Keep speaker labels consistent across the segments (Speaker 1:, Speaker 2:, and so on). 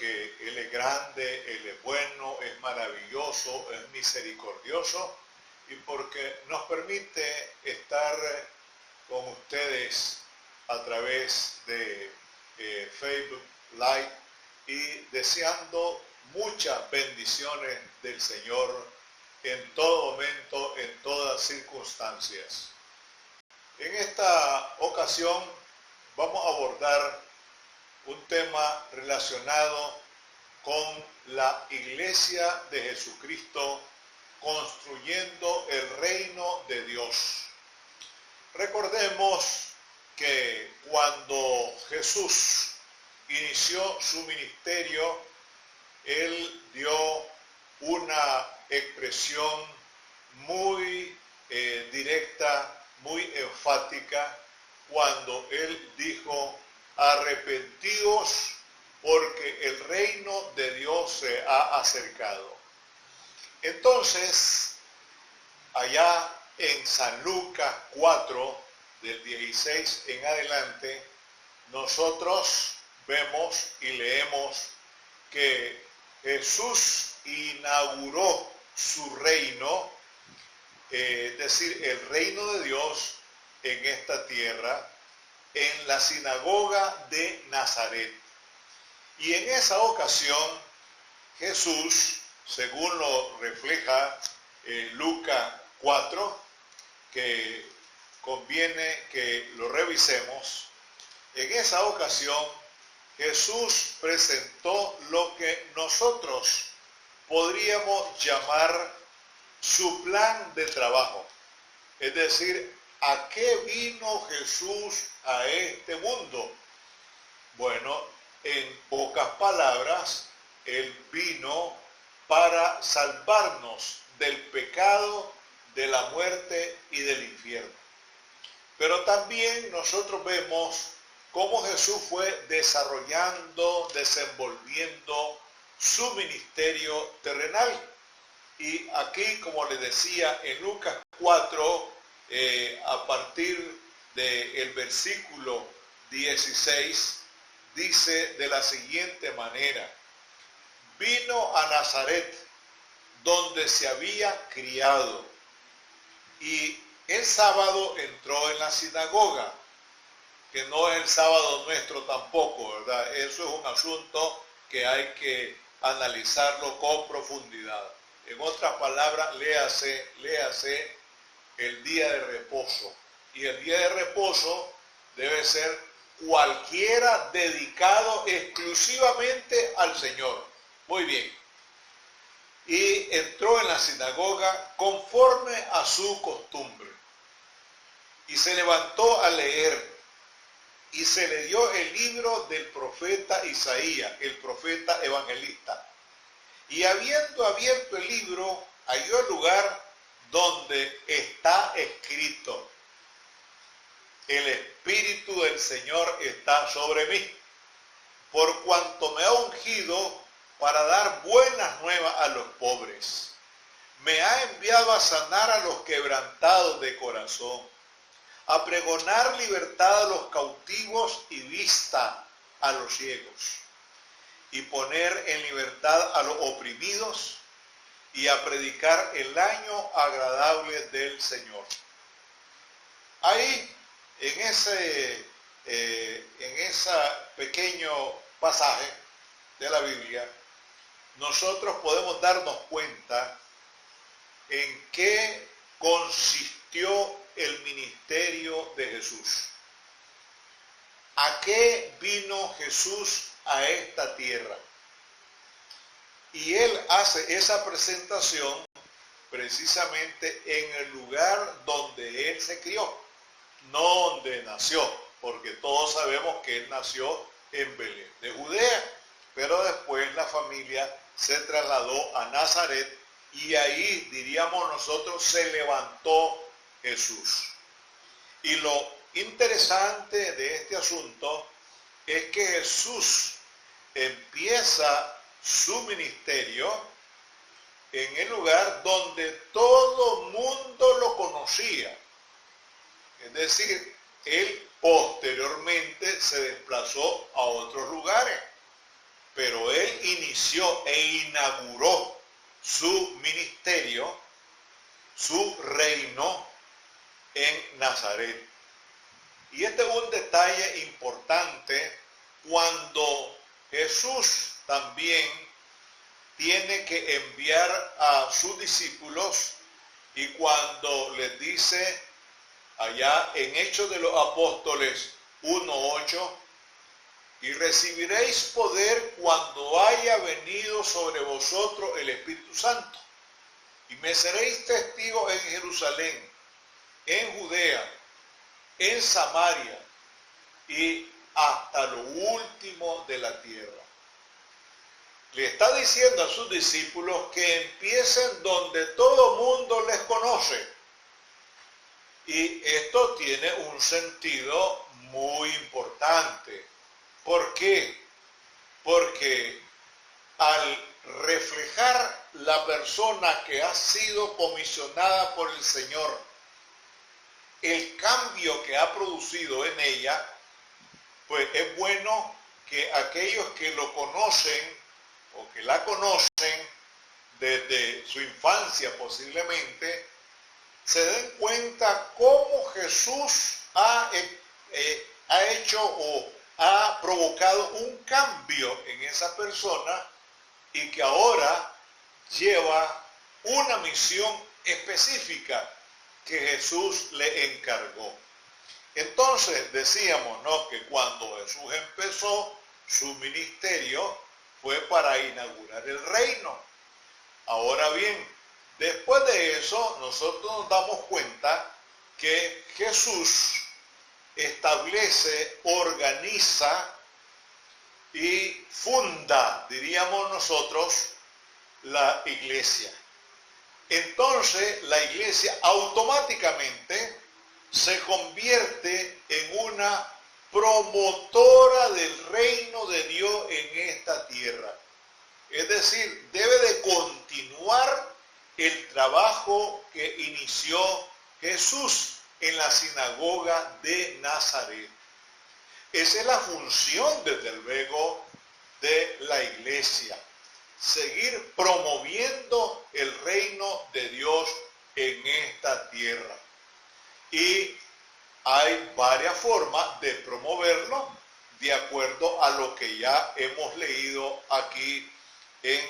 Speaker 1: porque Él es grande, Él es bueno, es maravilloso, es misericordioso y porque nos permite estar con ustedes a través de Facebook Live y deseando muchas bendiciones del Señor en todo momento, en todas circunstancias. En esta ocasión vamos a abordar un tema relacionado con la Iglesia de Jesucristo construyendo el reino de Dios. Recordemos que cuando Jesús inició su ministerio, Él dio una expresión muy directa, muy enfática, cuando Él dijo: arrepentíos porque el reino de Dios se ha acercado. Entonces, allá en San Lucas 4, del 16 en adelante, nosotros vemos y leemos que Jesús inauguró su reino, es decir, el reino de Dios en esta tierra, en la sinagoga de Nazaret. Y en esa ocasión, Jesús, según lo refleja Lucas 4, que conviene que lo revisemos, en esa ocasión Jesús presentó lo que nosotros podríamos llamar su plan de trabajo. Es decir, ¿a qué vino Jesús a este mundo? Bueno, en pocas palabras, Él vino para salvarnos del pecado, de la muerte y del infierno. Pero también nosotros vemos cómo Jesús fue desarrollando, desenvolviendo su ministerio terrenal. Y aquí, como les decía, en Lucas 4, a partir del versículo 16, dice de la siguiente manera: vino a Nazaret, donde se había criado, y el sábado entró en la sinagoga, que no es el sábado nuestro tampoco, ¿verdad? Eso es un asunto que hay que analizarlo con profundidad. En otras palabras, léase el día de reposo. Y el día de reposo debe ser cualquiera dedicado exclusivamente al Señor. Muy bien. Y entró en la sinagoga conforme a su costumbre. Y se levantó a leer. Y se le dio el libro del profeta Isaías, el profeta evangelista. Y habiendo abierto el libro, halló el lugar donde está escrito: el Espíritu del Señor está sobre mí, por cuanto me ha ungido para dar buenas nuevas a los pobres. Me ha enviado a sanar a los quebrantados de corazón, a pregonar libertad a los cautivos y vista a los ciegos, y poner en libertad a los oprimidos, y a predicar el año agradable del Señor. Ahí, en ese pequeño pasaje de la Biblia, nosotros podemos darnos cuenta en qué consistió el ministerio de Jesús. ¿A qué vino Jesús a esta tierra? Y Él hace esa presentación precisamente en el lugar donde Él se crió, no donde nació, porque todos sabemos que Él nació en Belén de Judea, pero después la familia se trasladó a Nazaret y ahí, diríamos nosotros, se levantó Jesús. Y lo interesante de este asunto es que Jesús empieza su ministerio en el lugar donde todo mundo lo conocía. Es decir, Él posteriormente se desplazó a otros lugares. pero él inició e inauguró su ministerio, su reino en Nazaret. Y este es un detalle importante cuando Jesús también tiene que enviar a sus discípulos y cuando les dice allá en Hechos de los Apóstoles 1:8, y recibiréis poder cuando haya venido sobre vosotros el Espíritu Santo, y me seréis testigos en Jerusalén, en Judea, en Samaria y hasta lo último de la tierra. Le está diciendo a sus discípulos que empiecen donde todo mundo les conoce. Y esto tiene un sentido muy importante. ¿Por qué? Porque al reflejar la persona que ha sido comisionada por el Señor, el cambio que ha producido en ella, pues es bueno que aquellos que lo conocen o que la conocen desde su infancia posiblemente, se den cuenta cómo Jesús ha hecho o ha provocado un cambio en esa persona y que ahora lleva una misión específica que Jesús le encargó. Entonces decíamos, ¿no?, que cuando Jesús empezó su ministerio fue para inaugurar el reino. Ahora bien, después de eso nosotros nos damos cuenta que Jesús establece, organiza y funda, diríamos nosotros, la iglesia. Entonces la iglesia automáticamente se convierte en una promotora del reino de Dios en esta tierra. Es decir, debe de continuar el trabajo que inició Jesús en la sinagoga de Nazaret. Esa es la función, desde luego, de la iglesia. Seguir promoviendo el reino de Dios en esta tierra. Y hay varias formas de promoverlo de acuerdo a lo que ya hemos leído aquí en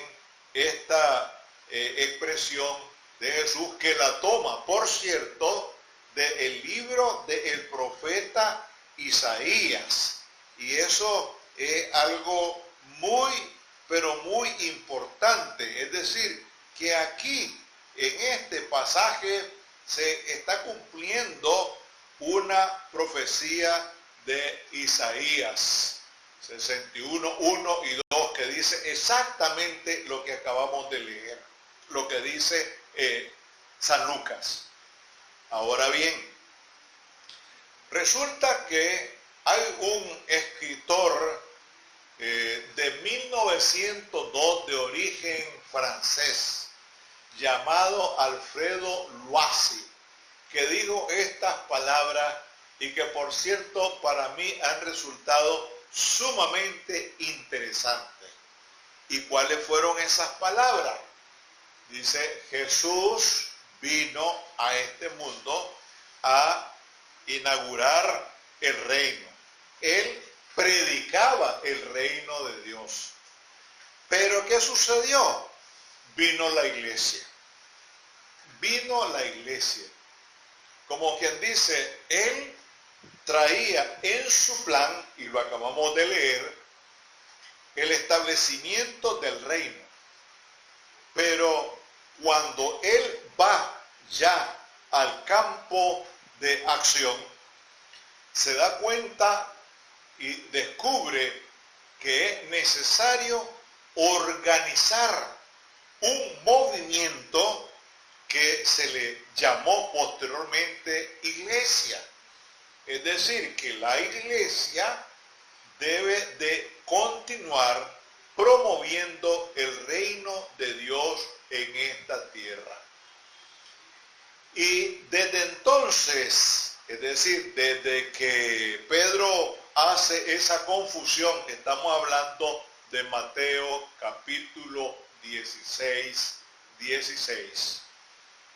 Speaker 1: esta expresión de Jesús, que la toma, por cierto, del libro del profeta Isaías. Y eso es algo muy, pero muy importante. Es decir, que aquí, en este pasaje, se está cumpliendo una profecía de Isaías 61, 1 y 2, que dice exactamente lo que acabamos de leer, lo que dice San Lucas. Ahora bien, resulta que hay un escritor de 1902 de origen francés llamado Alfredo Loisy, que dijo estas palabras y que, por cierto, para mí han resultado sumamente interesantes. ¿Y cuáles fueron esas palabras? Dice, Jesús vino a este mundo a inaugurar el reino. Él predicaba el reino de Dios. Pero ¿qué sucedió? Vino la iglesia. Vino la iglesia. Como quien dice, él traía en su plan, y lo acabamos de leer, el establecimiento del reino. Pero cuando él va ya al campo de acción, se da cuenta y descubre que es necesario organizar un movimiento que se le llamó posteriormente iglesia. Es decir, que la iglesia debe de continuar promoviendo el reino de Dios en esta tierra. Y desde entonces, es decir, desde que Pedro hace esa confusión, estamos hablando de Mateo capítulo 16,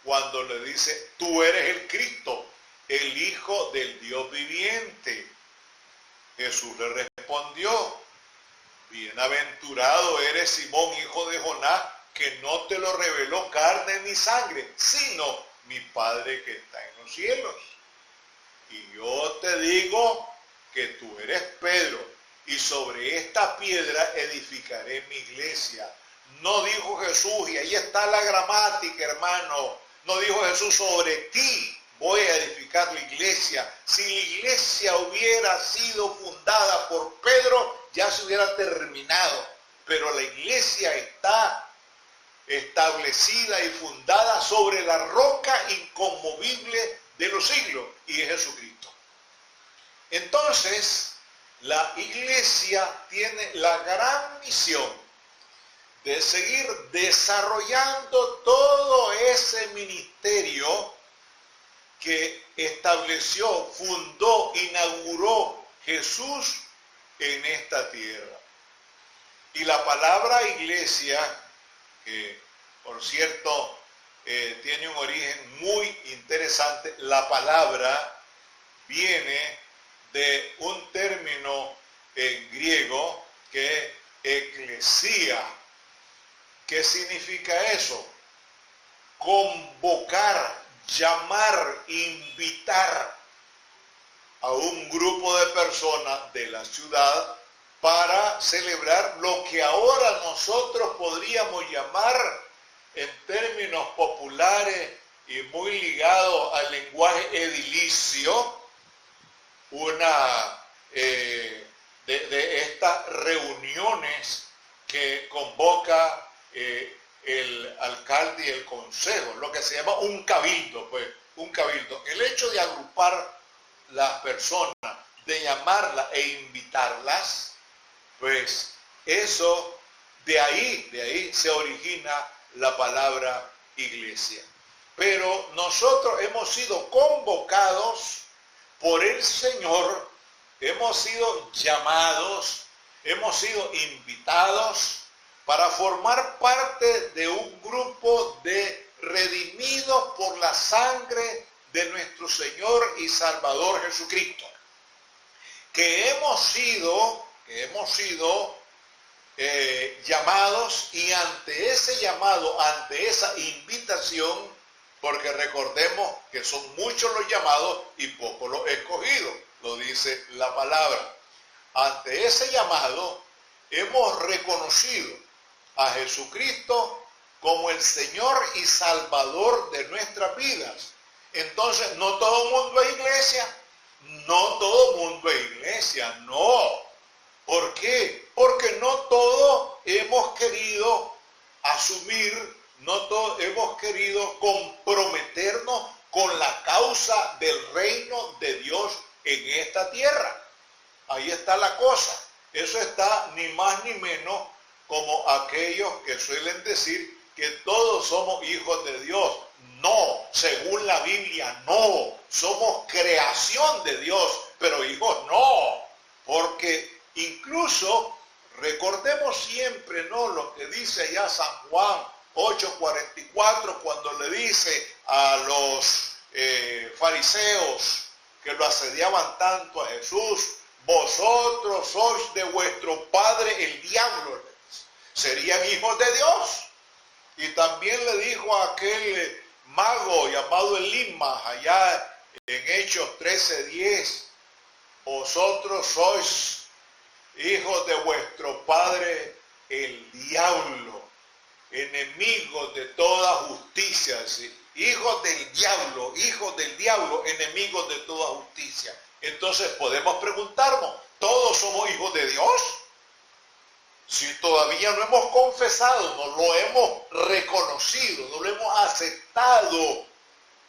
Speaker 1: cuando le dice, tú eres el Cristo, el Hijo del Dios viviente. Jesús le respondió, bienaventurado eres Simón, hijo de Jonás, que no te lo reveló carne ni sangre, sino mi Padre que está en los cielos. Y yo te digo que tú eres Pedro, y sobre esta piedra edificaré mi iglesia. No dijo Jesús, y ahí está la gramática, hermano, no dijo Jesús, sobre ti voy a edificar la iglesia. Si la iglesia hubiera sido fundada por Pedro, ya se hubiera terminado. Pero la iglesia está establecida y fundada sobre la roca inconmovible de los siglos, y es Jesucristo. Entonces, la iglesia tiene la gran misión de seguir desarrollando todo ese ministerio que estableció, fundó, inauguró Jesús en esta tierra. Y la palabra iglesia, que por cierto tiene un origen muy interesante, la palabra viene de un término en griego que es eclesía. ¿Qué significa eso? Convocar, llamar, invitar a un grupo de personas de la ciudad para celebrar lo que ahora nosotros podríamos llamar, en términos populares y muy ligado al lenguaje edilicio, una de estas reuniones que convoca el alcalde y el consejo, lo que se llama un cabildo, pues, un cabildo. El hecho de agrupar las personas, de llamarlas e invitarlas, pues eso, de ahí se origina la palabra iglesia. Pero nosotros hemos sido convocados por el Señor, hemos sido llamados, hemos sido invitados para formar parte de un grupo de redimidos por la sangre de nuestro Señor y Salvador Jesucristo, que hemos sido llamados, y ante ese llamado, ante esa invitación, porque recordemos que son muchos los llamados y pocos los escogidos, lo dice la palabra. Ante ese llamado hemos reconocido a Jesucristo como el Señor y Salvador de nuestras vidas. Entonces, no todo el mundo es iglesia, no todo el mundo es iglesia, no. ¿Por qué? Porque no todos hemos querido asumir, no todos hemos querido comprometernos con la causa del reino de Dios en esta tierra. Ahí está la cosa. Eso está ni más ni menos como aquellos que suelen decir que todos somos hijos de Dios. No, según la Biblia, no. Somos creación de Dios, pero hijos no. Porque incluso recordemos siempre, ¿no?, lo que dice allá San Juan 8:44, cuando le dice a los fariseos que lo asediaban tanto a Jesús: vosotros sois de vuestro padre el diablo, serían hijos de Dios. Y también le dijo a aquel mago llamado Elimas allá en Hechos 13:10: vosotros sois hijos de vuestro padre el diablo, enemigos de toda justicia. ¿Sí? Hijos del diablo, enemigos de toda justicia. Entonces podemos preguntarnos, ¿todos somos hijos de Dios? Si todavía no hemos confesado, no lo hemos reconocido, no lo hemos aceptado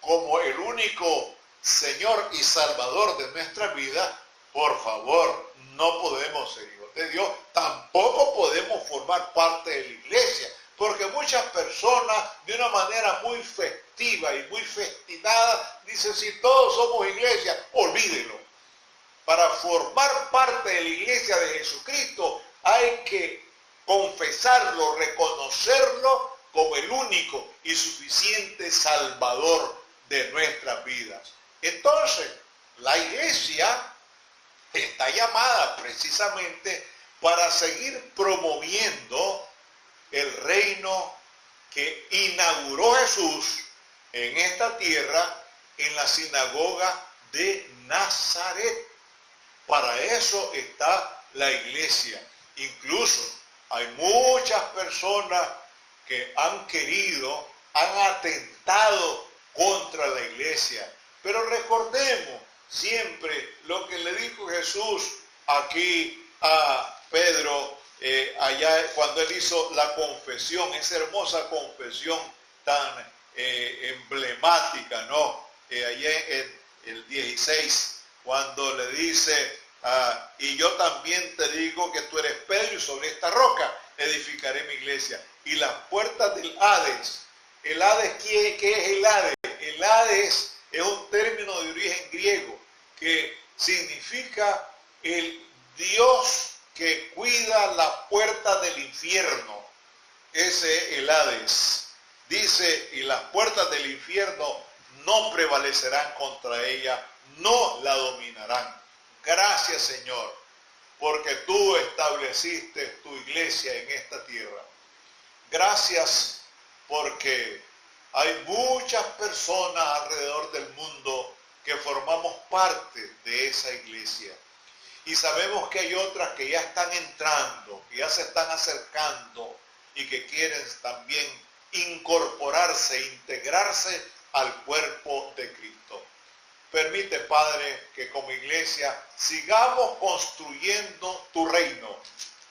Speaker 1: como el único Señor y Salvador de nuestra vida, por favor, no podemos ser hijos de Dios. Tampoco podemos formar parte de la iglesia, porque muchas personas, de una manera muy festiva y muy festinada, dicen: si todos somos iglesia, olvídelo. Para formar parte de la iglesia de Jesucristo hay que confesarlo, reconocerlo como el único y suficiente Salvador de nuestras vidas. Entonces, la iglesia está llamada precisamente para seguir promoviendo el reino que inauguró Jesús en esta tierra, en la sinagoga de Nazaret. Para eso está la iglesia. Incluso hay muchas personas que han atentado contra la iglesia. Pero recordemos siempre lo que le dijo Jesús aquí a Pedro, allá cuando él hizo la confesión, esa hermosa confesión tan emblemática, ¿no? Allá en el 16, cuando le dice, y yo también te digo que tú eres Pedro y sobre esta roca edificaré mi iglesia. Y las puertas del Hades, el Hades, ¿qué es el Hades? El Hades es un término de origen griego que significa el Dios que cuida la puerta del infierno. Ese es el Hades. Dice, y las puertas del infierno no prevalecerán contra ella, no la dominarán. Gracias, Señor, porque tú estableciste tu iglesia en esta tierra. Gracias porque hay muchas personas alrededor del mundo que formamos parte de esa iglesia. Y sabemos que hay otras que ya están entrando, que ya se están acercando y que quieren también incorporarse, integrarse al cuerpo de Cristo. Permite, Padre, que como iglesia sigamos construyendo tu reino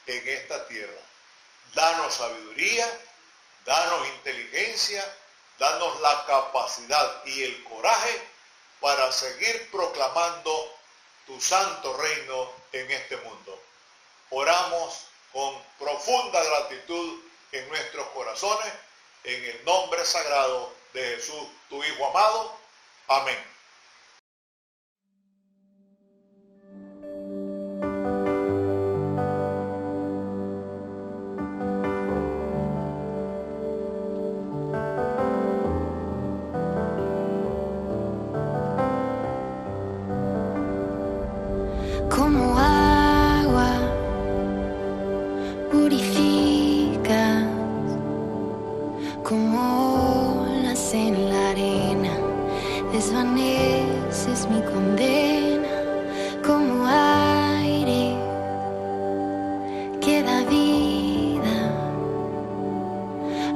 Speaker 1: en esta tierra. Danos sabiduría, danos inteligencia, danos la capacidad y el coraje para seguir proclamando tu santo reino en este mundo. Oramos con profunda gratitud en nuestros corazones, en el nombre sagrado de Jesús, tu Hijo amado. Amén.
Speaker 2: Como agua purificas, como olas en la arena, desvaneces mi condena. Como aire que da vida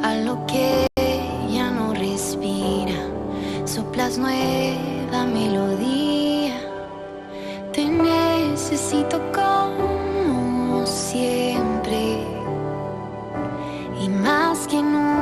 Speaker 2: a lo que ya no respira, soplas nueva melodía. Te necesito como siempre y más que nunca.